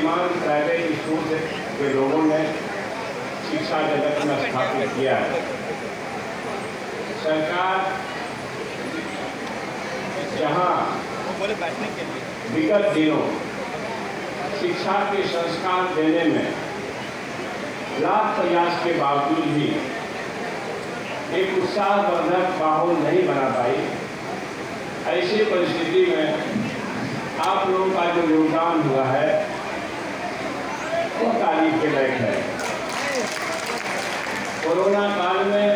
स्वाभिमान private school के लोगों ने शिक्षा जगत में स्थापित किया है। सरकार जहां विगत दिनों शिक्षा के संस्कार देने में लाख प्रयास के बावजूद भी एक उत्साहवर्धक माहौल नहीं बना पाई, ऐसी परिस्थिति में आप लोगों का जो योगदान हुआ है वो तारीफ के लायक है। कोरोना काल में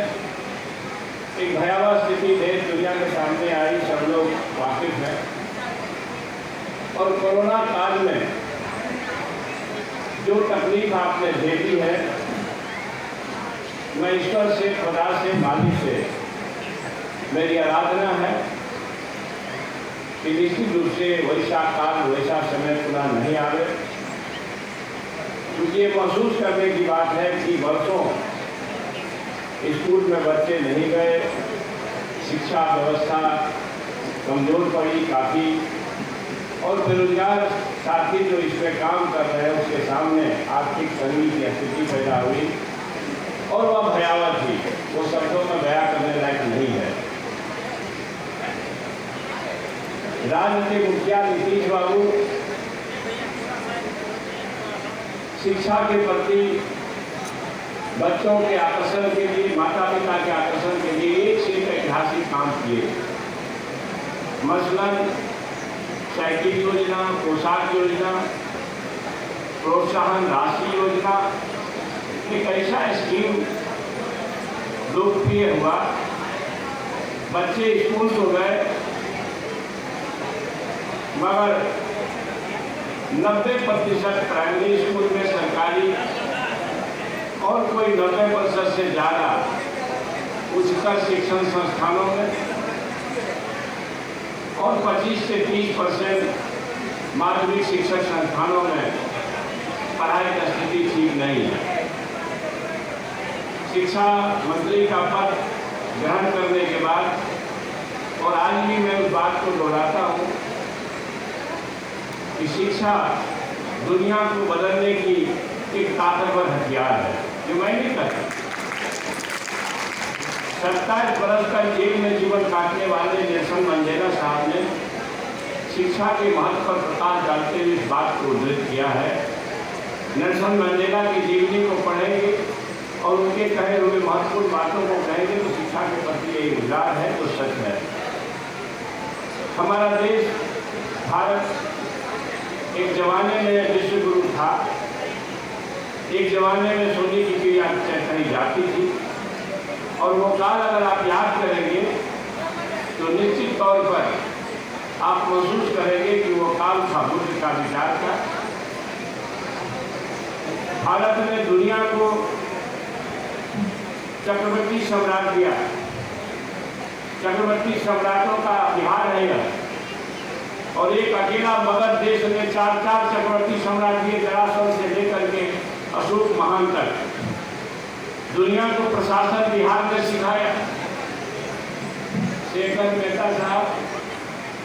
एक भयावह स्थिति देश दुनिया के सामने आई, सब लोग वाकिफ हैं। और कोरोना काल में जो तकलीफ आपने देखी है, मैं ईश्वर से, खुदा से, मालिक से मेरी आराधना है कि निश्चित रूप से वैसा काल, वैसा समय पुनः नहीं आवे। क्योंकि ये महसूस करने की बात है कि वर्षों स्कूल में बच्चे नहीं गए, शिक्षा व्यवस्था कमजोर पड़ी काफ़ी, और बेरोजगार साथी जो इसमें काम कर रहे हैं उसके सामने आर्थिक तंगी की स्थिति पैदा हुई और वह भयावह थी, वो शब्दों में बयां करने लायक नहीं है। राजनीतिक मुखिया नीतीश बाबू शिक्षा के प्रति बच्चों के आकर्षण के लिए, माता पिता के आकर्षण के लिए एक से एक ऐतिहासिक काम किए। मसलन साइकिल योजना, पोशाक योजना, प्रोत्साहन राशि योजना, एक ऐसा स्कीम लोकप्रिय हुआ। बच्चे स्कूल तो गए मगर 90% प्राइमरी स्कूल में सरकारी और कोई 90% से ज़्यादा उच्चतर शिक्षण संस्थानों में और 25 से 30% माध्यमिक शिक्षण संस्थानों में पढ़ाई की स्थिति ठीक नहीं है। शिक्षा मंत्री का पद ग्रहण करने के बाद और आज भी मैं उस बात को दोहराता हूँ कि शिक्षा दुनिया को बदलने की एक ताकतवर हथियार है, जो मैं नहीं कहता। 27 वर्ष तक जेल में जीवन काटने वाले नेल्सन मंडेला साहब ने शिक्षा के महत्व पर प्रकाश डालते हुए इस बात को उद्धृत किया है। नेल्सन मंडेला की जीवनी को पढ़ेंगे और उनके कहे हुए महत्वपूर्ण बातों को कहेंगे तो शिक्षा के प्रति एक विचार है तो सच है। हमारा देश भारत एक जमाने में विश्व गुरु था, एक जमाने में सोने की चिड़िया कहीं जाती थी, और वो काल अगर आप याद करेंगे तो निश्चित तौर पर आप महसूस करेंगे कि वो काल था बुद्ध का विचार का। भारत ने दुनिया को चक्रवर्ती सम्राट दिया, चक्रवर्ती सम्राटों का बिहार है यह, और एक अकेला मगध देश ने 4 चक्रवर्ती सम्राट दिए, जरासंध से लेकर के अशोक महान तक। दुनिया को प्रशासन बिहार ने सिखाया। शेखर मेहता साहब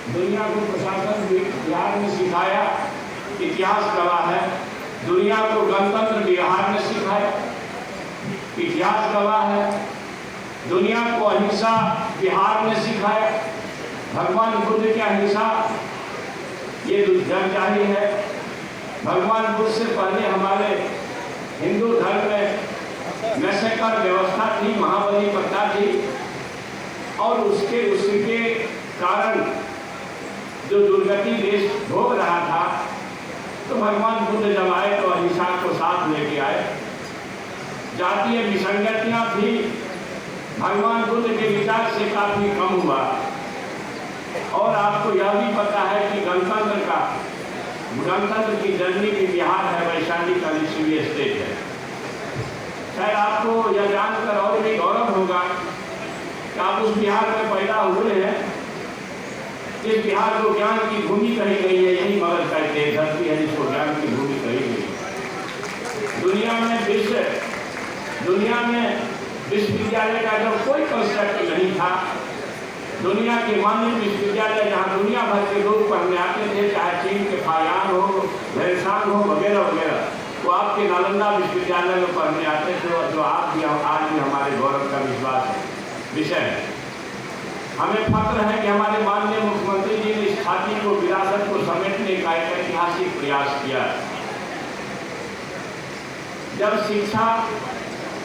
दुनिया को प्रशासन बिहार ने सिखाया, इतिहास गवाह है। दुनिया को गणतंत्र बिहार ने सिखाया, इतिहास गवाह है। दुनिया को अहिंसा बिहार ने सिखाया। भगवान बुद्ध की अहिंसा ये जग जाहिर है। भगवान बुद्ध से पहले हमारे हिंदू धर्म में मैसेकर व्यवस्था थी, महाबली प्रथा थी, और उसके कारण जो दुर्गति देश भोग रहा था, तो भगवान बुद्ध जब आए तो अहिंसा को साथ लेके आए। जातीय विसंगतियां थी, भगवान बुद्ध के विचार से काफी कम हुआ। और आपको यह भी पता है कि गणतंत्र की जननी भी बिहार है, वैशाली का लिच्छवी स्टेट है। शायद आपको यह जानकर और भी गौरव होगा कि आप उस बिहार में पैदा हुए हैं जिस बिहार को ज्ञान की भूमि कही गई है। यही मगध का एक धरती है जिसको ज्ञान की भूमि कही गई है। दुनिया में विश्वविद्यालय का जब कोई कंसेप्ट नहीं था, दुनिया के मानव विश्वविद्यालय जहाँ दुनिया भर के लोग पढ़ने आते थे, चाहे चीन के फायान हो, वैशान हो, वगैरह नालंदा विश्वविद्यालय में पढ़ने आते थे, और जो आज भी हमारे गौरव का विषय है। हमें फक्र है कि हमारे माननीय मुख्यमंत्री जी ने इस खाती को, विरासत को समेटने का एक ऐतिहासिक प्रयास किया। जब शिक्षा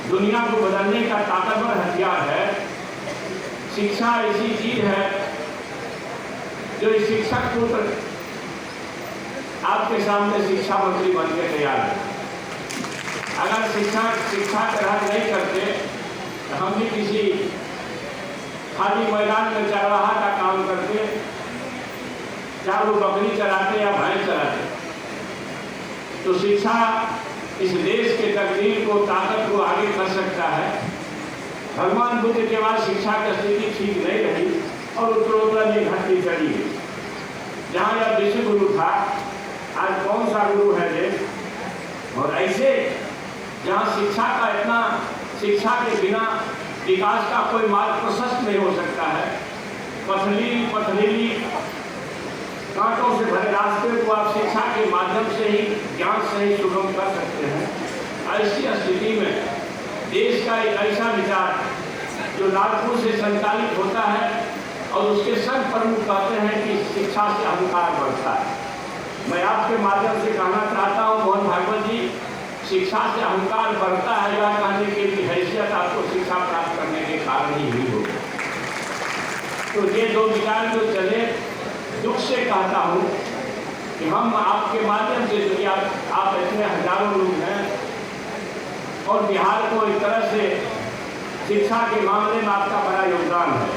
दुनिया को बदलने का ताकतवर हथियार है, शिक्षा ऐसी चीज है जो इस शिक्षक पुत्र आपके सामने शिक्षा मंत्री बन के तैयार है। अगर शिक्षा ग्रहण नहीं करते तो हम भी किसी खाली मैदान में चरवाहा का काम करते, चाहे वो बकरी चराते या भैंस चराते। तो शिक्षा इस देश के तकदीर को, ताकत को आगे कर सकता है। भगवान बुद्ध के बाद शिक्षा की स्थिति ठीक नहीं रही और उत्तरोत्तर ये घटती चली गई। जहाँ यह विश्व गुरु था, आज कौन सा गुरु है देश? और ऐसे जहाँ शिक्षा के बिना विकास का कोई मार्ग प्रशस्त नहीं हो सकता है। पथरीली कांटों से भरे रास्ते को आप शिक्षा के माध्यम से ही, ज्ञान से ही सुगम कर सकते हैं। ऐसी स्थिति में देश का एक ऐसा विचार जो नागपुर से संचालित होता है और उसके संघ प्रमुख कहते हैं कि शिक्षा से अहंकार बढ़ता है। मैं आपके माध्यम से कहना चाहता हूँ मोहन भागवत जी, शिक्षा से अहंकार बढ़ता है यह कहने के लिए हैसियत आपको शिक्षा प्राप्त करने के कारण ही हुई होगी। तो ये दो विचार जो चले, दुख से कहता हूँ कि हम आपके माध्यम से, क्योंकि आप इतने हजारों लोग हैं और बिहार को एक तरह से शिक्षा के मामले में आपका बड़ा योगदान है।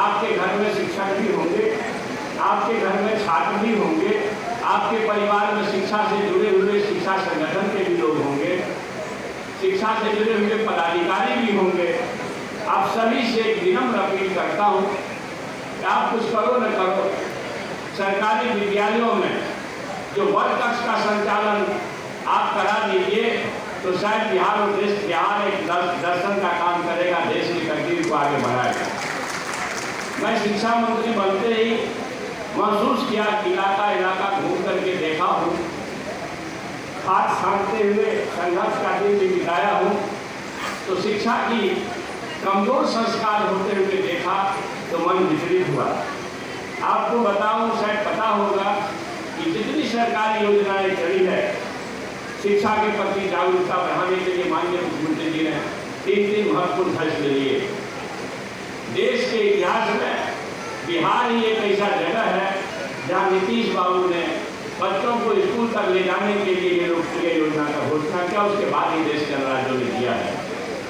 आपके घर में शिक्षक भी होंगे, आपके घर में छात्र भी होंगे, आपके परिवार में शिक्षा से जुड़े हुए शिक्षा संगठन के भी लोग होंगे, शिक्षा से जुड़े हुए पदाधिकारी भी होंगे। आप सभी से एक विनम्र अपील करता हूँ कि आप कुछ करो न करो, सरकारी विद्यालयों में जो वर्ग कक्ष का संचालन आप करा दीजिए तो शायद बिहार एक दर्शन का काम करेगा, देश की तकदीर को आगे बढ़ाएगा। मैं शिक्षा मंत्री बनते ही महसूस किया, इलाका घूम करके देखा हूँ, हाथ छानते हुए संघर्ष का दिन भी बिताया हूँ, तो शिक्षा की कमजोर संस्कार होते हुए देखा तो मन विचलित हुआ। आपको बताऊं, शायद पता होगा कि जितनी सरकारी योजनाएं चली है शिक्षा के प्रति जागरूकता बढ़ाने के लिए माननीय मुख्यमंत्री जी ने 3 महत्वपूर्ण फैसले लिए। देश के इतिहास में बिहार ही एक ऐसा जगह है जहां नीतीश बाबू ने बच्चों को स्कूल तक ले जाने के लिए ये लोकप्रिय योजना का घोषणा किया। उसके बाद ही देश के अन्य राज्यों ने किया है।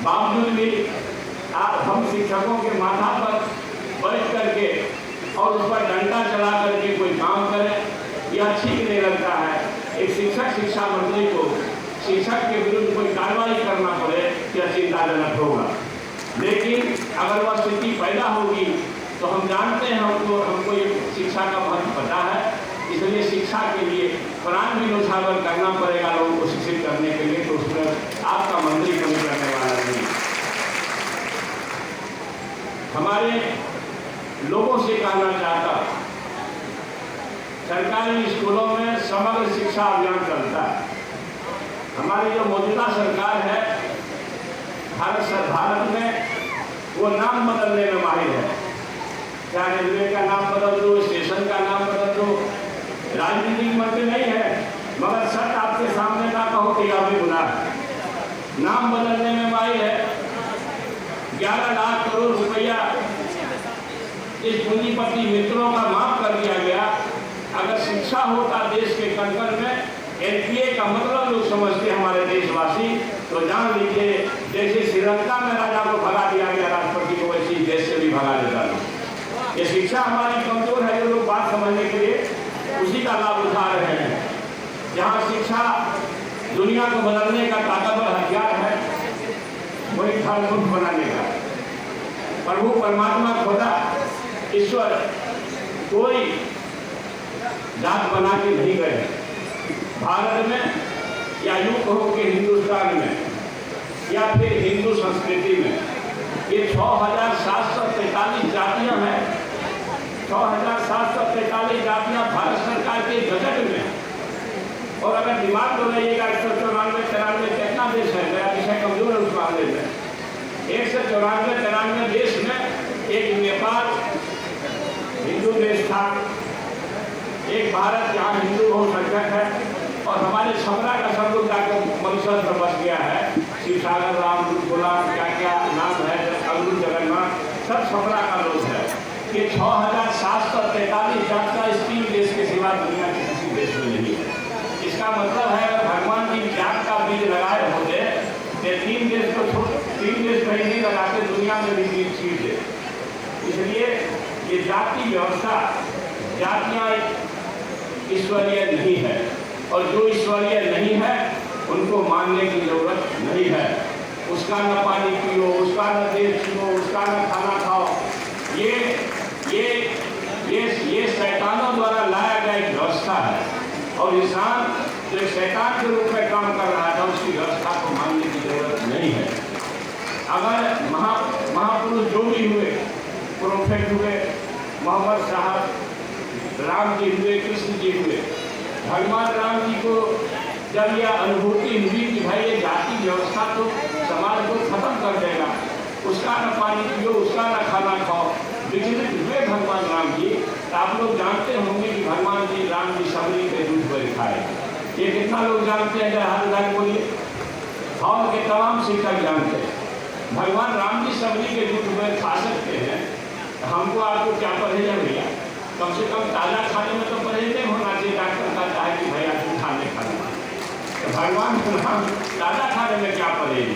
बावजूद भी हम शिक्षकों के माथा पर बैठ करके और उस पर डंडा चला करके कोई काम करें, यह ठीक नहीं लगता है। एक शिक्षा मंत्री को शिक्षक के विरुद्ध कोई कार्रवाई करना पड़े, यह चिंताजनक होगा। लेकिन अगर वह स्थिति पैदा होगी तो हम जानते हैं, हमको ये शिक्षा का महत्व पता है, इसलिए शिक्षा के लिए प्राण भी न्यौछावर करना पड़ेगा लोगों को शिक्षित करने के लिए। तो उसमें आपका मंत्री कमी करने वाला नहीं। हमारे लोगों से कहना चाहता, सरकारी स्कूलों में समग्र शिक्षा अभियान चलता है। हमारी जो मौजूदा सरकार है भारत में, वो नाम बदलने में माहिर है। चाहे रेलवे का नाम बदल दो, स्टेशन का नाम बदल दो, राजनीतिक मंत्री नहीं है, मगर सच आपके सामने ना कहो कि आप भी गुनाह है। नाम बदलने में माहिर है। 11 लाख करोड़ रुपया इस पूंजीपति मित्रों का माफ कर दिया गया। अगर शिक्षा होता देश के कण में, एनपीए का मतलब लोग समझते हमारे देशवासी, तो जान लीजिए जैसे श्रीलंका में राजा को भगा दिया गया राष्ट्रपति को, वैसे देश से भी भगा देता लोग। ये शिक्षा हमारी कमजोर है, जो लोग बात समझने के लिए उसी का लाभ उठा रहे हैं। जहाँ शिक्षा दुनिया को बदलने का ताकतवर हथियार है, वही था मुक्त बनाने का। प्रभु परमात्मा खुदा ईश्वर कोई जात बना के नहीं गए। भारत में या यूं कहो कि हिंदुस्तान में या फिर हिंदू संस्कृति में ये 6,743 जातियां हैं। 6,743 जातियां भारत सरकार के बजट में। और अगर दिमाग तो रहिएगा 194 94 कितना देश है, मेरा विषय कमजोर है उस मामले में। 194 देश में एक नेपाल हिंदू देश था, एक भारत जहाँ हिंदू बहुसंख्यक है, और हमारे छपरा का सब लोग जाकर मॉरिशस में बस गया है। शिवसागर, राम गुलाम, क्या क्या नाम है, अगलू जगन्नाथ, सब छपरा का लोग है। ये 6743 जातियाँ इस 3 देश के सिवा दुनिया के किसी देश में नहीं है। इसका मतलब है अगर भगवान जी जात का बीज लगाए होते तो 3 देश को 3 देश कहीं नहीं लगाते, दुनिया में भी बीज छीट दे। इसलिए ये जाति व्यवस्था, जातियाँ ईश्वरीय नहीं है, और जो ईश्वरीय नहीं है उनको मानने की जरूरत नहीं है। उसका न पानी पियो, उसका न देश छुओ, उसका न खाना खाओ। ये शैतानों द्वारा लाया गया एक व्यवस्था है, और इंसान जो एक शैतान के रूप में काम कर रहा था, उसकी व्यवस्था को मानने की जरूरत नहीं है। अगर महापुरुष जो भी हुए, प्रोफेट हुए, मोहम्मद साहब, राम जी हुए, कृष्ण जी हुए, भगवान राम जी को जब यह अनुभूति हुई कि भाई ये जाति व्यवस्था तो समाज को खत्म कर देगा, उसका न पानी पियो, उसका न खाना खाओ, विचलित हुए भगवान राम जी। आप लोग जानते होंगे कि भगवान जी राम जी सबरी के दूध पर खाए। ये कितना लोग जानते हैं, हाथ लगा बोलिए। हॉल के तमाम शिक्षक जानते हैं भगवान राम जी सबरी के दूध पर खा सकते हैं। हमको आपको क्या परहेज है भैया? कम से कम ताज़ा खाने में तो परहेज नहीं होना चाहिए। डॉक्टर कहता है कि भैया तुम खाने खाना, तो भगवान राम ताज़ा खाने में क्या परहेज है?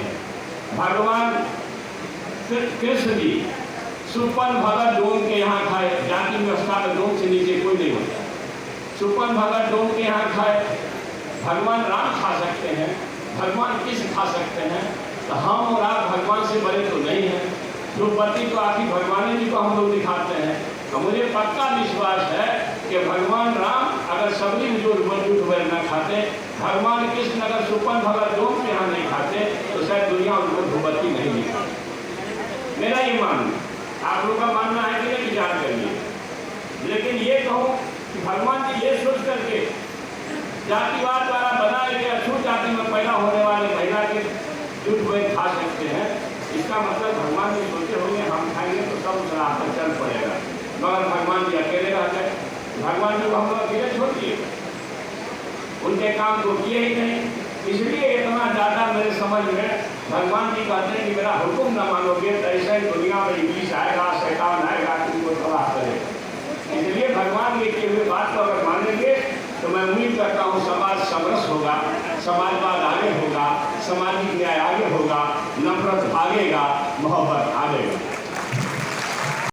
भगवान कृष्ण जी सुपन भगत डोम के यहाँ खाए। जाति व्यवस्था में डोम से नीचे कोई नहीं होता। सुपन भगत डोम के यहाँ खाए। भगवान राम खा सकते हैं, भगवान कृष्ण खा सकते हैं, तो हम और आप भगवान से बड़े तो नहीं हैं। द्रौपदी तो आखिर भगवान जी को हम लोग दिखाते हैं। तो मुझे पक्का विश्वास है कि भगवान राम अगर सबरी जो जूठ न खाते, भगवान कृष्ण अगर सुपन भगत डोम के यहाँ नहीं खाते, तो शायद दुनिया उनको द्रौपदी नहीं दिखाती। मेरा ये मानना, आप लोग का मानना है कि नहीं विचार करिए। लेकिन ये कहूँ कि भगवान जी ये सोच करके जातिवाद द्वारा बनाए गए अछूत जाति में पैदा होने वाले महिला के दूध वैध खा सकते हैं, इसका मतलब भगवान जी सोचे होंगे हम खाएंगे तो सब उस राह पर चल पड़ेगा। मगर भगवान जी अकेले रह गए। भगवान जी को हम लोग अकेले छोड़ दिए, उनके काम को किए ही नहीं। इसलिए इतना ज़्यादा मेरे समझ में भगवान जी कहते हैं कि मेरा हुक्म न मानोगे तो ऐसे दुनिया में इब्लीस आएगा, शैतान आएगा, तुमको तबाह करेगा। इसलिए भगवान के किए हुए बात को अगर मानेंगे तो मैं उम्मीद करता हूँ समाज समरस होगा, समाजवाद आगे होगा, सामाजिक न्याय आगे होगा, नफरत भागेगा, मोहब्बत आगेगा।